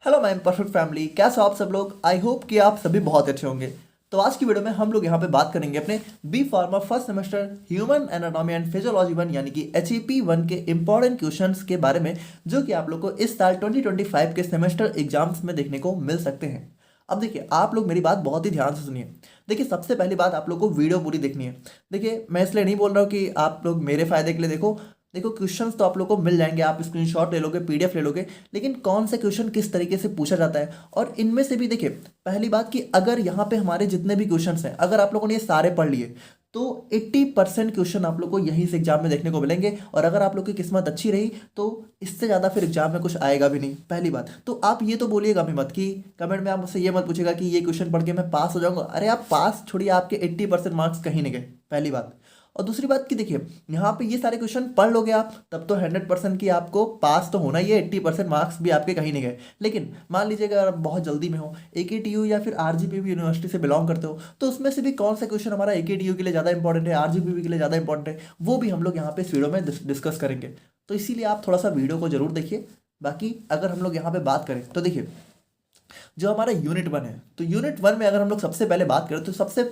Hello my perfect family, कैसे हो आप सब लोग। आई होप कि आप सभी बहुत अच्छे होंगे। तो आज की वीडियो में हम लोग यहाँ पे बात करेंगे अपने B pharma first semester human anatomy and physiology 1 यानी कि HEP 1 के इंपॉर्टेंट क्वेश्चंस के बारे में, जो कि आप लोग को इस साल 2025 के सेमेस्टर एग्जाम्स में देखने को मिल सकते हैं। अब देखिए, आप लोग मेरी बात बहुत ही ध्यान से सुनिए। देखिए, सबसे पहली बात, आप लोग को वीडियो पूरी देखनी है। देखिए, मैं इसलिए नहीं बोल रहा हूँ कि आप लोग मेरे फायदे के लिए देखो। देखो, क्वेश्चंस तो आप लोग को मिल जाएंगे, आप स्क्रीनशॉट ले लोगे, PDF ले लोगे, लेकिन कौन से क्वेश्चन किस तरीके से पूछा जाता है। और इनमें से भी देखिए, पहली बात कि अगर यहाँ पे हमारे जितने भी क्वेश्चंस हैं, अगर आप लोगों ने ये सारे पढ़ लिए तो 80% क्वेश्चन आप लोग को यहीं से एग्जाम में देखने को मिलेंगे। और अगर आप लोग की किस्मत अच्छी रही तो इससे ज़्यादा फिर एग्जाम में कुछ आएगा भी नहीं। पहली बात तो आप ये तो बोलिएगा भी मत कि कमेंट में आप मुझसे ये मत पूछेगा कि ये क्वेश्चन पढ़ के मैं पास हो जाऊंगा। अरे आप पास छोड़िए, आपके 80% मार्क्स कहीं नहीं गए, पहली बात। और दूसरी बात कि देखिए, यहाँ पे ये सारे क्वेश्चन पढ़ लोगे आप, तब तो 100% की आपको पास तो होना ही है, 80% मार्क्स भी आपके कहीं नहीं गए। लेकिन मान लीजिए अगर आप बहुत जल्दी में हो, AKTU या फिर RGPV यूनिवर्सिटी से बिलोंग करते हो, तो उसमें से भी कौन सा क्वेश्चन हमारा AKTU के लिए ज़्यादा इंपॉर्टेंट है, RGPV के लिए ज़्यादा इंपॉर्टेंट है, वो भी हम लोग यहाँ पे इस वीडियो में डिस्कस करेंगे। तो इसीलिए आप थोड़ा सा वीडियो को जरूर देखिए। बाकी अगर हम लोग यहाँ पे बात करें तो देखिए, जो हमारा यूनिट 1 है, तो यूनिट 1 में अगर हम लोग सबसे पहले बात करें तो सबसे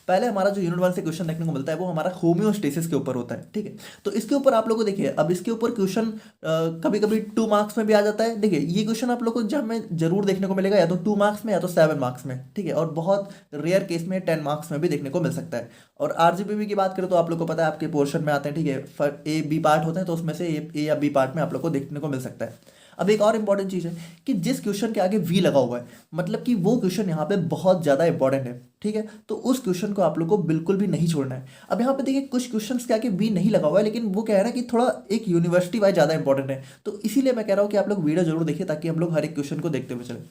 पहले हमारा जो यूनिट 1 से क्वेश्चन देखने को मिलता है वो हमारा होम्योस्टेसिस के ऊपर होता है। ठीक है, तो इसके ऊपर आप लोग को देखिए, अब इसके ऊपर क्वेश्चन कभी कभी 2 मार्क्स में भी आ जाता है। देखिए, ये क्वेश्चन आप लोग को एग्जाम में जरूर देखने को मिलेगा, या तो 2 मार्क्स में या तो 7 मार्क्स में। ठीक है, और बहुत रेयर केस में 10 मार्क्स में भी देखने को मिल सकता है। और RGPV की बात करें तो आप लोग को पता है, आपके पोर्शन में आते हैं। ठीक है, A B पार्ट होते हैं, तो उसमें से A या B पार्ट में आप लोग को देखने को मिल सकता है। अब एक और इंपॉर्टेंट चीज़ है कि जिस क्वेश्चन के आगे V लगा हुआ है, मतलब कि वो क्वेश्चन यहाँ पे बहुत ज़्यादा इंपॉर्टेंट है। ठीक है, तो उस क्वेश्चन को आप लोग को बिल्कुल भी नहीं छोड़ना है। अब यहाँ पे देखिए, कुछ क्वेश्चंस के आगे V नहीं लगा हुआ है, लेकिन वो कह रहा है कि थोड़ा एक यूनिवर्सिटी वाइज ज़्यादा इंपॉर्टेंट है। तो इसीलिए मैं कह रहा हूँ कि आप लोग वीडियो जरूर देखिए, ताकि हम लोग हर एक क्वेश्चन को देखते हुए चलें।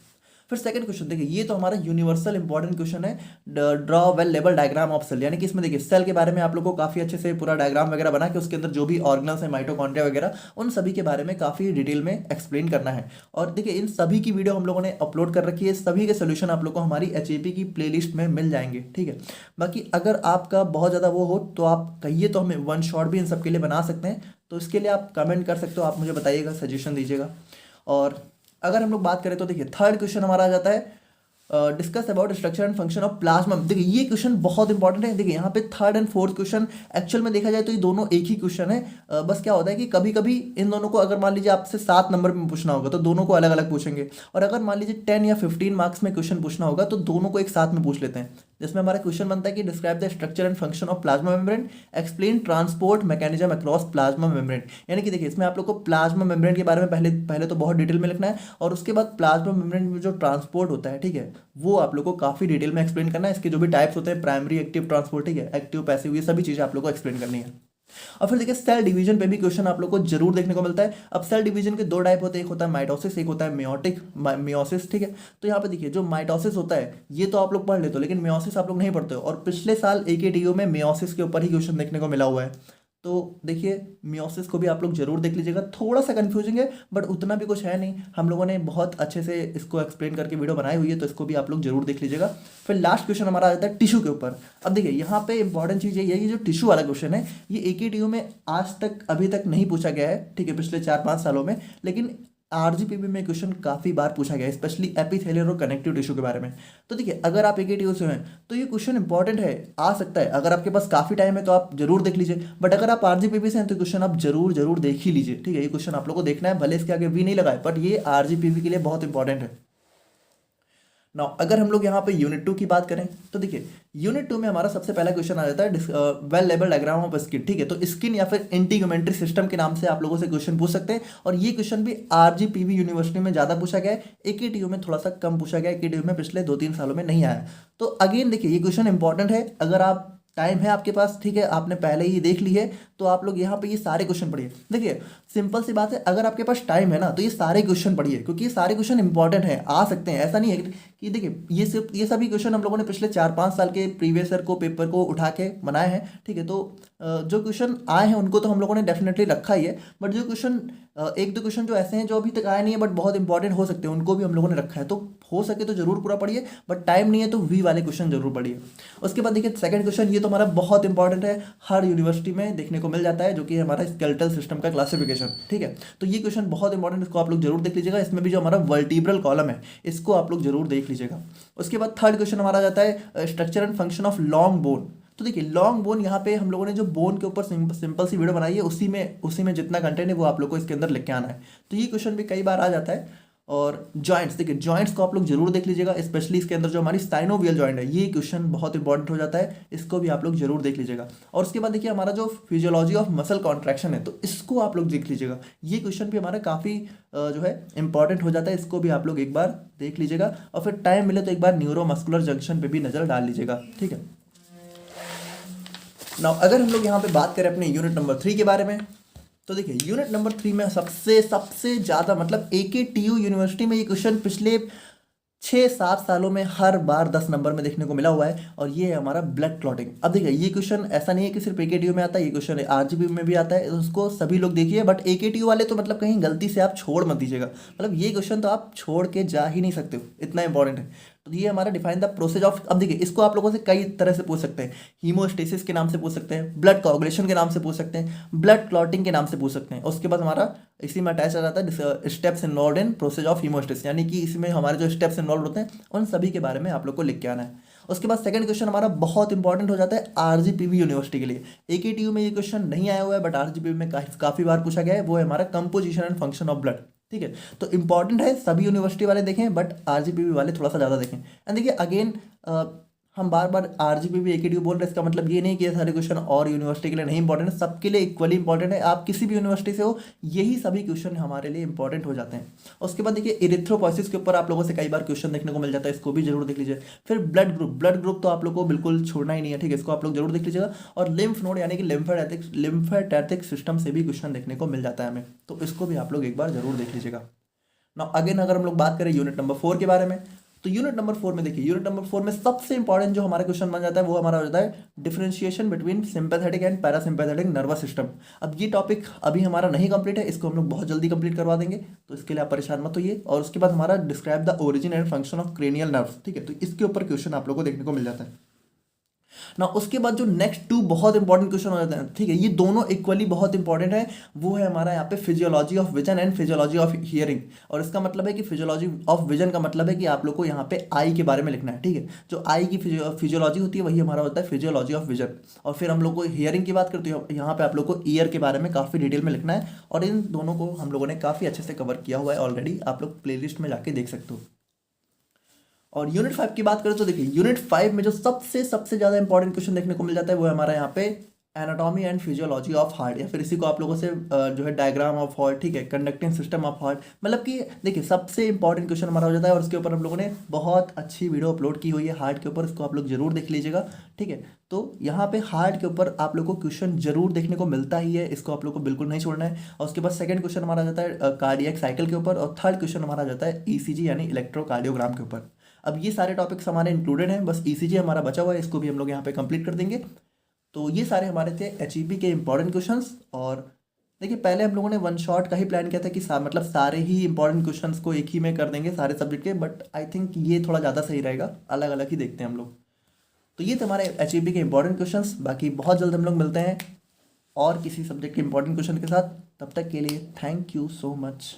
फिर सेकंड क्वेश्चन देखिए, ये तो हमारा यूनिवर्सल इंपॉर्टेंट क्वेश्चन है, draw well label diagram of cell. यानी कि इसमें देखिए, सेल के बारे में आप लोग को काफ़ी अच्छे से पूरा डायग्राम वगैरह बना के उसके अंदर जो भी ऑर्गेनल्स है, माइटोकॉन्ड्रिया वगैरह, उन सभी के बारे में काफ़ी डिटेल में एक्सप्लेन करना है। और देखिए, इन सभी की वीडियो हम लोगों ने अपलोड कर रखी है, सभी के सोल्यूशन आप लोग को हमारी HAP की प्लेलिस्ट में मिल जाएंगे। ठीक है, बाकी अगर आपका बहुत ज़्यादा वो हो तो आप कहिए, तो हमें 1 शॉट भी इन सब के लिए बना सकते हैं। तो इसके लिए आप कमेंट कर सकते हो, आप मुझे बताइएगा, सजेशन दीजिएगा। और अगर हम लोग बात करें तो देखिए, थर्ड क्वेश्चन हमारा आ जाता है, discuss about structure and function of plasma. देखिए, ये क्वेश्चन बहुत इंपॉर्टेंट है। देखिए, यहाँ पे third and fourth question actual में देखा जाए तो ये दोनों एक ही क्वेश्चन है। बस क्या होता है कि कभी कभी इन दोनों को, अगर मान लीजिए आपसे 7 नंबर में पूछना होगा तो दोनों को अलग अलग पूछेंगे, और अगर मान लीजिए 10 या 15 मार्क्स में क्वेश्चन पूछना होगा तो दोनों को एक साथ में पूछ लेते हैं। जिसमें हमारा क्वेश्चन बनता है कि describe the structure and function of plasma membrane, explain transport mechanism across plasma membrane. यानी कि देखिए, इसमें आप लोग को प्लाज्मा मेम्ब्रेन के बारे में पहले पहले तो बहुत डिटेल में लिखना है, और उसके बाद प्लाज्मा मेम्ब्रेन में जो ट्रांसपोर्ट होता है, ठीक है, वो आप लोग को काफ़ी डिटेल में एक्सप्लेन करना है। इसके जो भी टाइप्स होते हैं, प्राइमरी, एक्टिव, ट्रांसपोर्ट, ठीक है, एक्टिव, पैसिव, ये सभी चीज़ें आप लोग को एक्सप्लेन करनी है। और फिर देखिए, सेल डिवीजन पे भी क्वेश्चन आप लोग को जरूर देखने को मिलता है। अब सेल डिवीजन के 2 टाइप होते हैं, एक होता है माइटोसिस, एक होता है मियोटिक मियोसिस। ठीक है, तो यहाँ पे देखिए, जो माइटोसिस होता है ये तो आप लोग पढ़ लेते हो, लेकिन मियोसिस आप लोग नहीं पढ़ते हो। और पिछले साल AKTU में मियोसिस के ऊपर ही क्वेश्चन देखने को मिला हुआ है। तो देखिए, मियोसिस को भी आप लोग जरूर देख लीजिएगा। थोड़ा सा कंफ्यूजिंग है, बट उतना भी कुछ है नहीं, हम लोगों ने बहुत अच्छे से इसको एक्सप्लेन करके वीडियो बनाई हुई है, तो इसको भी आप लोग जरूर देख लीजिएगा। फिर लास्ट क्वेश्चन हमारा आ जाता है टिश्यू के ऊपर। अब देखिए, यहाँ पे इंपॉर्टेंट चीज़ ये है, ये जो टिश्यू वाला क्वेश्चन है, ये AKTU में आज तक अभी तक नहीं पूछा गया है। ठीक है, पिछले 4-5 सालों में, लेकिन RGPV में क्वेश्चन काफ़ी बार पूछा गया है, स्पेशली एपिथेलियल और कनेक्टिव टिश्यू के बारे में। तो देखिए, अगर आप AKTU से हैं तो ये क्वेश्चन इंपॉर्टेंट है, आ सकता है। अगर आपके पास काफ़ी टाइम है तो आप जरूर देख लीजिए, बट अगर आप RGPV से हैं तो क्वेश्चन आप जरूर जरूर देख ही लीजिए। ठीक है, ये क्वेश्चन आप लोग को देखना है, भले इसके आगे V नहीं लगाए, बट ये RGPV के लिए बहुत इंपॉर्टेंट है। नाउ अगर हम लोग यहाँ पे यूनिट 2 की बात करें तो देखिए, यूनिट 2 में हमारा सबसे पहला क्वेश्चन आ जाता है well label diagram of skin. ठीक है, तो स्किन या फिर इंटीग्यूमेंट्री सिस्टम के नाम से आप लोगों से क्वेश्चन पूछ सकते हैं, और ये क्वेश्चन भी RGPV यूनिवर्सिटी में ज़्यादा पूछा गया है, AKTU में थोड़ा सा कम पूछा गया है, AKTU में पिछले 2-3 सालों में नहीं आया। तो अगेन देखिए, ये क्वेश्चन इंपॉर्टेंट है। अगर आप टाइम है आपके पास, ठीक है, आपने पहले ही देख ली है, तो आप लोग यहाँ पे ये सारे क्वेश्चन पढ़िए। देखिए, सिंपल सी बात है, अगर आपके पास टाइम है ना तो ये सारे क्वेश्चन पढ़िए, क्योंकि ये सारे क्वेश्चन इंपॉर्टेंट हैं, आ सकते हैं। ऐसा नहीं है कि देखिए, ये सभी क्वेश्चन हम लोगों ने पिछले 4-5 साल के प्रीवियस ईयर को पेपर को उठा के बनाए हैं। ठीक है, तो जो क्वेश्चन आए हैं उनको तो हम लोगों ने डेफिनेटली रखा ही है, बट जो क्वेश्चन 1-2 क्वेश्चन जो ऐसे हैं जो अभी तक आए नहीं है बट बहुत इंपॉर्टेंट हो सकते हैं, उनको भी हम लोगों ने रखा है। तो हो सके तो जरूर पूरा पढ़िए, बट टाइम नहीं है तो V वाले क्वेश्चन जरूर पढ़िए। उसके बाद देखिए, सेकंड क्वेश्चन, ये तो हमारा बहुत इंपॉर्टेंट है, हर यूनिवर्सिटी में देखने को को मिल जाता है, जो कि है हमारा स्केलेटल सिस्टम का क्लासिफिकेशन। ठीक है, तो ये क्वेश्चन बहुत इंपॉर्टेंट, इसको आप लोग जरूर देख लीजिएगा। इसमें भी जो हमारा वर्टिब्रल कॉलम है इसको आप लोग जरूर देख लीजिएगा। उसके बाद थर्ड क्वेश्चन हमारा जाता है structure and function of long bone. तो देखिए लॉन्ग बोन, यहाँ पे हम लोगों ने जो बोन के ऊपर सिंपल सी वीडियो बनाई है, उसी में जितना कंटेंट है वो आप लोग को इसके अंदर लिख के आना है। तो ये क्वेश्चन भी कई बार आ जाता है। और जॉइंट्स, देखिए जॉइंट्स को आप लोग जरूर देख लीजिएगा, स्पेशली इसके अंदर जो हमारी साइनोवियल जॉइंट है, ये क्वेश्चन बहुत इंपॉर्टेंट हो जाता है, इसको भी आप लोग जरूर देख लीजिएगा। और उसके बाद देखिए हमारा जो फिजियोलॉजी ऑफ मसल कॉन्ट्रैक्शन है, तो इसको आप लोग देख लीजिएगा। ये क्वेश्चन भी हमारा काफ़ी जो है इंपॉर्टेंट हो जाता है, इसको भी आप लोग एक बार देख लीजिएगा। और फिर टाइम मिले तो एक बार न्यूरोमस्कुलर जंक्शन पे भी नजर डाल लीजिएगा। ठीक है, नाउ अगर हम लोग यहाँ पे बात करें अपने यूनिट नंबर 3 के बारे में, तो देखिए यूनिट नंबर 3 में सबसे ज़्यादा मतलब AKTU यूनिवर्सिटी में ये क्वेश्चन पिछले 6-7 सालों में हर बार 10 नंबर में देखने को मिला हुआ है, और ये है हमारा ब्लड क्लॉटिंग। अब देखिए ये क्वेश्चन ऐसा नहीं है कि सिर्फ AKTU में आता है, ये क्वेश्चन RGP में भी आता है, तो उसको सभी लोग देखिए। बट AKTU वाले तो मतलब कहीं गलती से आप छोड़ मत दीजिएगा, मतलब ये क्वेश्चन तो आप छोड़ के जा ही नहीं सकते हो, इतना इंपॉर्टेंट है। तो ये हमारा डिफाइन द प्रोसेस ऑफ, अब देखिए इसको आप लोगों से कई तरह से पूछ सकते हैं। हीमोस्टेसिस के नाम से पूछ सकते हैं, ब्लड कोआगुलेशन के नाम से पूछ सकते हैं, ब्लड क्लॉटिंग के नाम से पूछ सकते हैं। उसके बाद हमारा इसी में अटैच आ जाता है steps involve in process of haemostasis, यानी कि इसमें हमारे जो स्टेप्स इन्वॉल्व होते हैं उन सभी के बारे में आप लोग को लिख के आना है। उसके बाद सेकंड क्वेश्चन हमारा बहुत इंपॉर्टेंट हो जाता है RGPV यूनिवर्सिटी के लिए। AKTU में ये क्वेश्चन नहीं आया हुआ है, बट RGPV में काफ़ी बार पूछा गया है, वो है हमारा composition and function of blood. ठीक है, तो इंपॉर्टेंट है, सभी यूनिवर्सिटी वाले देखें, बट RGPV वाले थोड़ा सा ज़्यादा देखें। एंड देखिए अगेन हम बार बार RGPV AKTU बोल रहे हैं, इसका मतलब ये नहीं कि ये सारे क्वेश्चन और यूनिवर्सिटी के लिए नहीं इंपॉर्टेंट है, सबके लिए इक्वली इंपॉर्टेंट है। आप किसी भी यूनिवर्सिटी से हो, यही सभी क्वेश्चन हमारे लिए इंपॉर्टेंट हो जाते हैं। उसके बाद देखिए इरिथ्रोपोइसिस के ऊपर आप लोगों से कई बार क्वेश्चन देखने को मिल जाता है, इसको भी जरूर देख लीजिए। फिर ब्लड ग्रुप तो आप लोग को बिल्कुल छोड़ना ही नहीं है, ठीक है, इसको आप लोग जरूर देख लीजिएगा। और लिम्फ नोड यानी कि लिम्फेटैटिक सिस्टम से भी क्वेश्चन देखने को मिल जाता है हमें, तो इसको भी आप लोग एक बार जरूर देख लीजिएगा। ना अगेन अगर हम लोग बात करें यूनिट नंबर 4 के बारे में, तो यूनिट नंबर 4 में देखिए, यूनिट नंबर 4 में सबसे इंपॉर्टेंट जो हमारा क्वेश्चन बन जाता है वो हमारा हो जाता है differentiation between sympathetic and parasympathetic nervous system. अब ये टॉपिक अभी हमारा नहीं कंप्लीट है, इसको हम लोग बहुत जल्दी कंप्लीट करवा देंगे, तो इसके लिए आप परेशान मत होइए। और उसके बाद हमारा describe the origin and function of cranial nerves, ठीक है, तो इसके ऊपर क्वेश्चन आप लोग को देखने को मिल जाता है ना। उसके बाद जो नेक्स्ट 2 बहुत इंपॉर्टेंट क्वेश्चन हो जाते हैं, ठीक है, ये दोनों इक्वली बहुत इंपॉर्टेंट है, वो है हमारा यहाँ पे physiology of vision and physiology of hearing. और इसका मतलब है कि फिजियोलॉजी ऑफ विजन का मतलब है कि आप लोग को यहाँ पे आई के बारे में लिखना है। ठीक है, जो आई की फिजियोलॉजी होती है वही हमारा होता है फिजियोलॉजी ऑफ विजन। और फिर हम लोग को हियरिंग की बात करते हैं, यहाँ पे आप लोग को ईयर के बारे में काफ़ी डिटेल में लिखना है, और इन दोनों को हम लोगों ने काफ़ी अच्छे से कवर किया हुआ है ऑलरेडी, आप लोग प्लेलिस्ट में जाके देख सकते हो। और यूनिट 5 की बात करें तो देखिए यूनिट 5 में जो सबसे ज़्यादा इंपॉर्टेंट क्वेश्चन देखने को मिल जाता है वो है हमारा यहाँ पे anatomy and physiology of heart, या फिर इसी को आप लोगों से जो है डायग्राम ऑफ हार्ट, ठीक है, कंडक्टिंग सिस्टम ऑफ हार्ट, मतलब कि देखिए सबसे इंपॉर्टेंट क्वेश्चन हमारा हो जाता है। और उसके ऊपर हम लोगों ने बहुत अच्छी वीडियो अपलोड की हुई है हार्ट के ऊपर, इसको आप लोग जरूर देख लीजिएगा। ठीक है, तो यहाँ पे हार्ट के ऊपर आप लोग को क्वेश्चन जरूर देखने को मिलता ही है, इसको आप लोग को बिल्कुल नहीं छोड़ना है। और उसके बाद सेकंड क्वेश्चन हमारा जाता है कार्डियक साइकिल के ऊपर, और थर्ड क्वेश्चन हमारा जाता है ECG यानी इलेक्ट्रोकार्डियोग्राम के ऊपर। अब ये सारे टॉपिक्स हमारे इंक्लूडेड हैं, बस ECG हमारा बचा हुआ है, इसको भी हम लोग यहाँ पे कंप्लीट कर देंगे। तो ये सारे हमारे थे HEP के इंपॉर्टेंट क्वेश्चंस। और देखिए पहले हम लोगों ने वन शॉट का ही प्लान किया था कि मतलब सारे ही इंपॉर्टेंट क्वेश्चंस को एक ही में कर देंगे सारे सब्जेक्ट के, बट आई थिंक ये थोड़ा ज़्यादा सही रहेगा, अलग अलग ही देखते हैं हम लोग। तो ये थे हमारे HEP के इंपॉर्टेंट क्वेश्चंस, बाकी बहुत जल्द हम लोग मिलते हैं और किसी सब्जेक्ट के इंपॉर्टेंट क्वेश्चन के साथ। तब तक के लिए थैंक यू सो मच।